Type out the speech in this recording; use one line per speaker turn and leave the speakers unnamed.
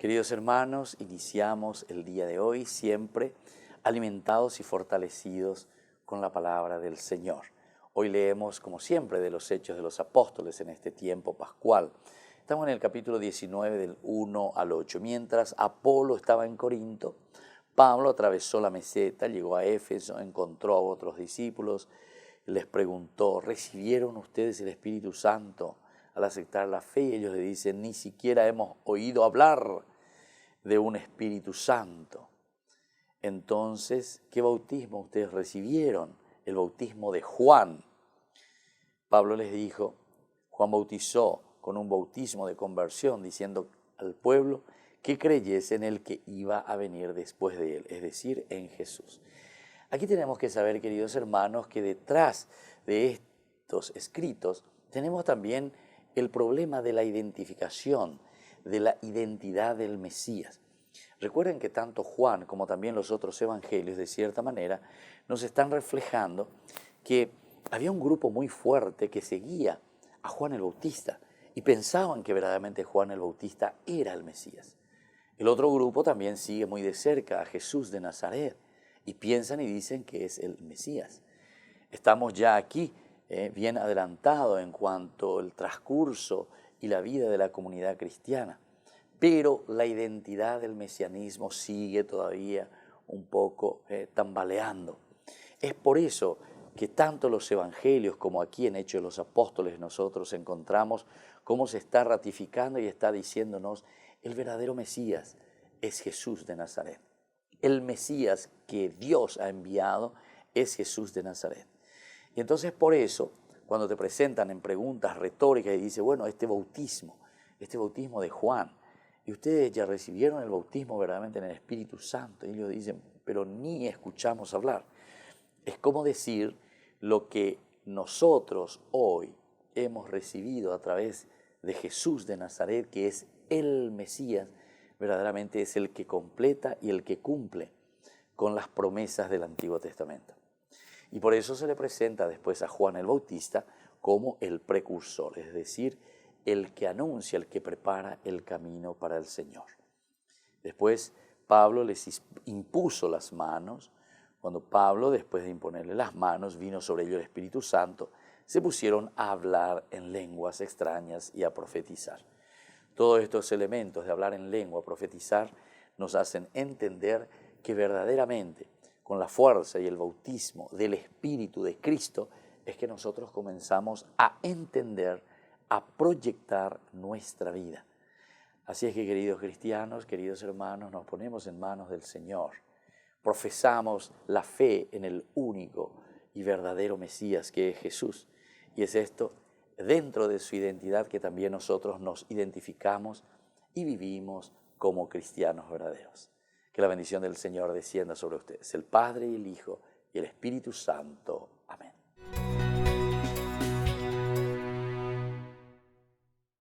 Queridos hermanos, iniciamos el día de hoy siempre alimentados y fortalecidos con la palabra del Señor. Hoy leemos, como siempre, de los Hechos de los Apóstoles en este tiempo pascual. Estamos en el capítulo 19 del 1 al 8. Mientras Apolo estaba en Corinto, Pablo atravesó la meseta, llegó a Éfeso, encontró a otros discípulos, les preguntó: ¿recibieron ustedes el Espíritu Santo al aceptar la fe? Y ellos le dicen: ni siquiera hemos oído hablar de un Espíritu Santo. Entonces, ¿qué bautismo ustedes recibieron? El bautismo de Juan. Pablo les dijo: Juan bautizó con un bautismo de conversión, diciendo al pueblo que creyese en el que iba a venir después de él, es decir, en Jesús. Aquí tenemos que saber, queridos hermanos, que detrás de estos escritos tenemos también el problema de la identificación, de la identidad del Mesías. Recuerden que tanto Juan como también los otros evangelios, de cierta manera, nos están reflejando que había un grupo muy fuerte que seguía a Juan el Bautista y pensaban que verdaderamente Juan el Bautista era el Mesías. El otro grupo también sigue muy de cerca a Jesús de Nazaret y piensan y dicen que es el Mesías. Estamos ya aquí bien adelantados en cuanto al transcurso y la vida de la comunidad cristiana, pero la identidad del mesianismo sigue todavía un poco tambaleando. Es por eso que tanto los evangelios como aquí en Hechos de los Apóstoles nosotros encontramos cómo se está ratificando y está diciéndonos: el verdadero Mesías es Jesús de Nazaret. El Mesías que Dios ha enviado es Jesús de Nazaret. Y entonces por eso, cuando te presentan en preguntas retóricas y dicen: bueno, este bautismo de Juan, y ustedes ya recibieron el bautismo verdaderamente en el Espíritu Santo, y ellos dicen: pero ni escuchamos hablar. Es como decir lo que nosotros hoy hemos recibido a través de Jesús de Nazaret, que es el Mesías, verdaderamente es el que completa y el que cumple con las promesas del Antiguo Testamento. Y por eso se le presenta después a Juan el Bautista como el precursor, es decir, el que anuncia, el que prepara el camino para el Señor. Después Pablo les impuso las manos. Cuando Pablo, después de imponerle las manos, vino sobre ellos el Espíritu Santo, se pusieron a hablar en lenguas extrañas y a profetizar. Todos estos elementos de hablar en lengua, profetizar, nos hacen entender que verdaderamente con la fuerza y el bautismo del Espíritu de Cristo es que nosotros comenzamos a entender, a proyectar nuestra vida. Así es que, queridos cristianos, queridos hermanos, nos ponemos en manos del Señor. Profesamos la fe en el único y verdadero Mesías que es Jesús. Y es esto, dentro de su identidad, que también nosotros nos identificamos y vivimos como cristianos verdaderos. Que la bendición del Señor descienda sobre ustedes, el Padre y el Hijo y el Espíritu Santo.